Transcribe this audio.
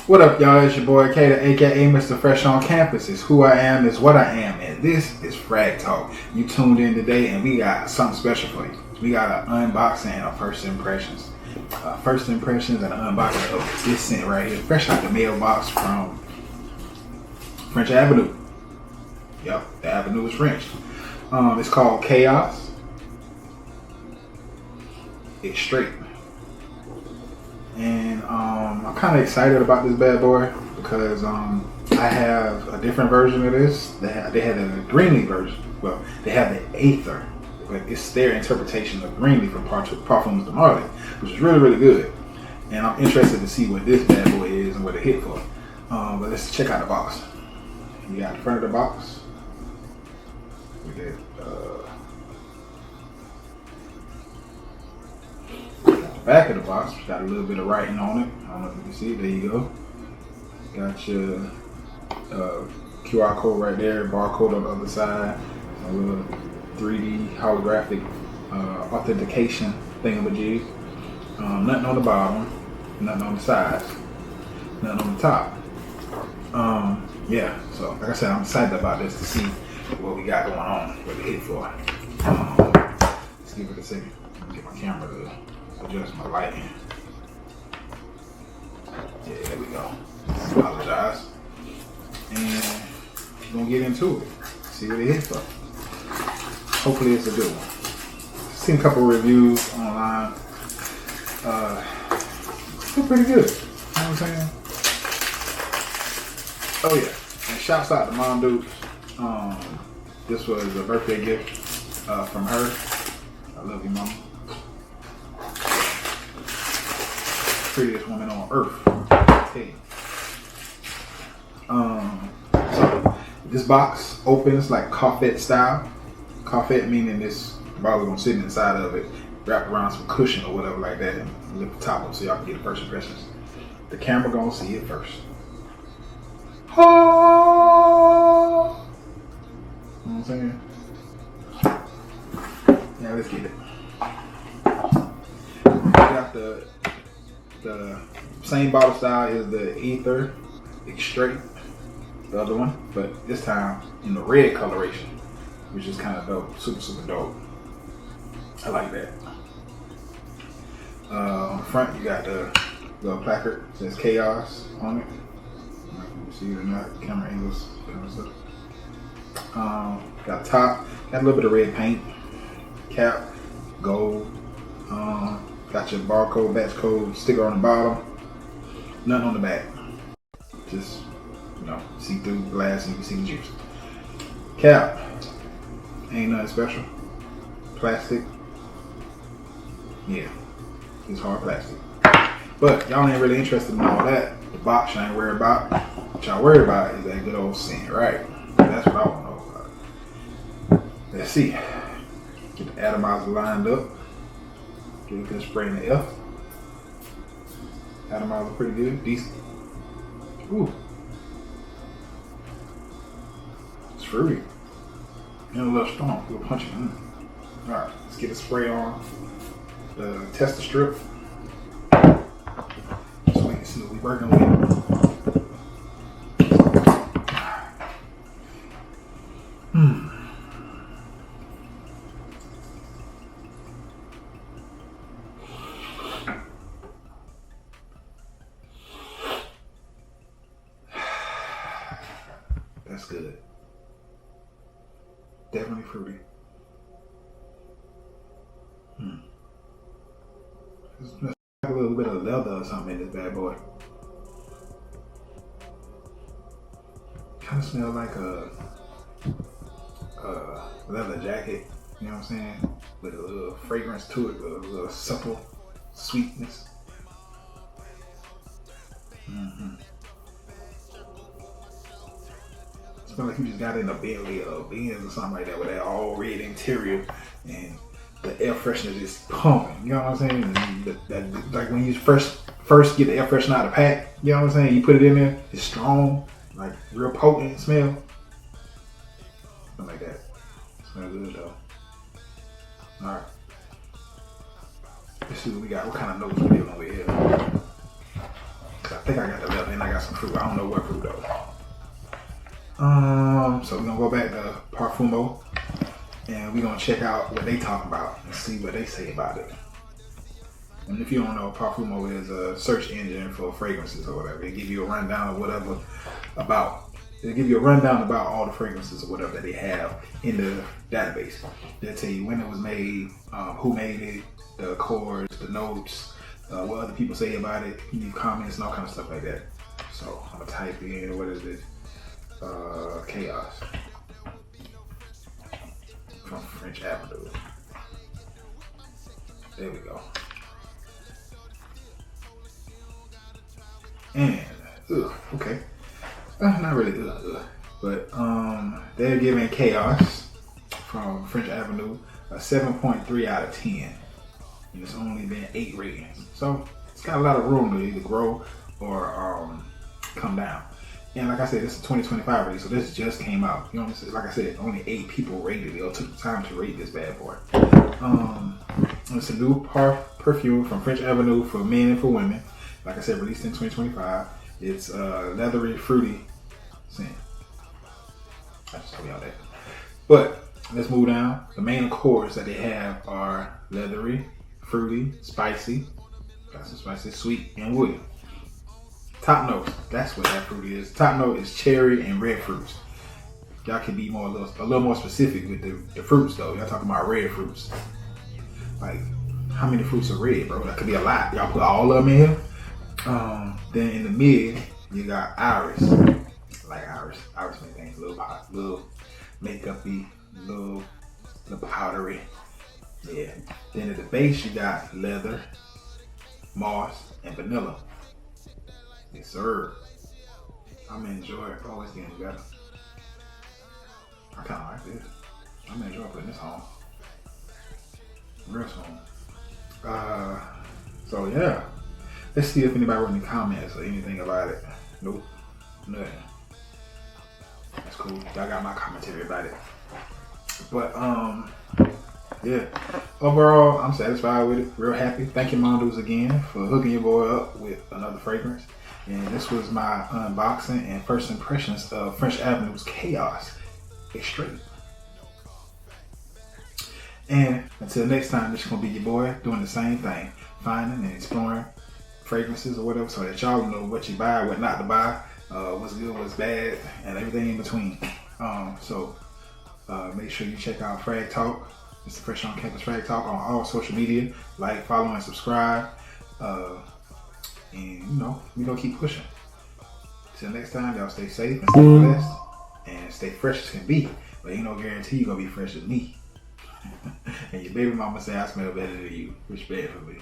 What up, y'all? It's your boy Kato, aka Mr. Fresh on Campus. It's who I am, is what I am, and this is Frag Talk. You tuned in today, and we got something special for you. We got an unboxing of first impressions. First impressions and an unboxing of this scent right here, fresh out the mailbox from French Avenue. Yep, the Avenue is French. It's called CHAOS Extraight. And I'm kind of excited about this bad boy because I have a different version of this. They had a green leaf version. Well, they have the Aether, but it's their interpretation of green leaf from Parfums de Marly, which is really, really good. And I'm interested to see what this bad boy is and what it hit for. But let's check out the box. You got the front of the box. We did. Back of the box, got a little bit of writing on it. I don't know if you can see it. There you go. Got your QR code right there, barcode on the other side, a little 3D holographic authentication thingamajig. Nothing on the bottom, nothing on the sides, nothing on the top. Yeah, so like I said, I'm excited about this to see what we got going on, what it hit for. Let's give it a second. Get my camera to adjust my lighting. Yeah, there we go. Apologize. And we're gonna get into it. See what it hits for. Hopefully it's a good one. Seen a couple of reviews online. Still pretty good. You know what I'm saying? Oh yeah. And shouts out to Mom Dukes. This was a birthday gift from her. I love you, Mama. Prettiest woman on earth. Hey. So this box opens like coffette style. Coffette meaning this bottle gonna sit inside of it, wrapped around some cushion or whatever like that, and lift the top up so y'all can get the first impressions. The camera gonna see it first. Oh. You know what I'm saying? Yeah, let's get it. We got the same bottle style is the Aether Extract, the other one, but this time in the red coloration, which is kind of dope, super, super dope. I like that. On the front, you got the little placard that says CHAOS on it. I don't know if you can see it or not, camera angles kind of stuff. Got top, got a little bit of red paint, cap, gold. Got your barcode, batch code sticker on the bottom. Nothing on the back. Just, see through glass and you can see the juice. Cap. Ain't nothing special. Plastic. Yeah. It's hard plastic. But y'all ain't really interested in all that. The box y'all ain't worried about. What y'all worried about is that good old scent, right? That's what I want to know about. Let's see. Get the atomizer lined up. Get a good spray in the F. Atomizer pretty good, decent. Ooh. It's fruity. And a little strong, a little punchy. Alright, let's get a spray on the tester strip. Just wait and see what we're working with. That's good. Definitely fruity. There's like a little bit of leather or something in this bad boy. Kind of smell like a leather jacket. You know what I'm saying? With a little fragrance to it, a little supple sweetness. Smell like you just got in a Bentley or Benz or something like that with that all red interior and the air freshener just pumping. You know what I'm saying? And like when you first get the air freshener out of the pack, you know what I'm saying? You put it in there, it's strong, like real potent smell. Something like that. Smells good though. Alright. Let's see what we got. What kind of notes we dealing with here? think I got the leather and I got some fruit. I don't know what fruit though. So we're gonna go back to Parfumo and we're gonna check out what they talk about and see what they say about it. And if you don't know, Parfumo is a search engine for fragrances or whatever. They give you a rundown of whatever about. They give you a rundown about all the fragrances or whatever that they have in the database. They'll tell you when it was made, who made it, the chords, the notes, what other people say about it, leave comments and all kind of stuff like that. So I'm gonna type in, what is it? CHAOS from French Avenue. There we go. And okay, not really but they're giving CHAOS from French Avenue a 7.3 out of 10. And it's only been 8 ratings, so it's got a lot of room to either grow or come down. And like I said, this is 2025 release, so this just came out. You know, like I said, only 8 people rated it. It took the time to rate this bad boy. It's a new perfume from French Avenue for men and for women. Like I said, released in 2025. It's leathery, fruity scent. I just told y'all that. But let's move down. The main accords that they have are leathery, fruity, spicy, got some spicy, sweet, and woody. Top notes, that's what that fruit is. Top note is cherry and red fruits. Y'all can be a little more specific with the fruits though. Y'all talking about red fruits. Like, how many fruits are red, bro? That could be a lot. Y'all put all of them in here. Then in the mid, you got iris. Like iris. Iris make things a little makeup-y, little powdery. Yeah. Then at the base, you got leather, moss, and vanilla. Yes, sir. I'm gonna enjoy it. Oh, it's getting better. I kind of like this. I'm gonna enjoy putting this on. Real soon. So yeah. Let's see if anybody wrote any comments or anything about it. Nope. Nothing. That's cool. Y'all got my commentary about it. But yeah. Overall, I'm satisfied with it. Real happy. Thank you, Mondo's, again for hooking your boy up with another fragrance. And this was my unboxing and first impressions of French Avenue's CHAOS Extraight. And until next time, this is gonna be your boy doing the same thing, finding and exploring fragrances or whatever, so that y'all know what you buy, what not to buy, what's good, what's bad, and everything in between. So make sure you check out Frag Talk. It's the Fresh on Campus Frag Talk on all social media. Like, follow, and subscribe. And you know, we gonna keep pushing. Till next time, y'all stay safe and stay blessed and stay fresh as can be. But ain't no guarantee you're gonna be fresh as me. And your baby mama say I smell better than you, which bad for me.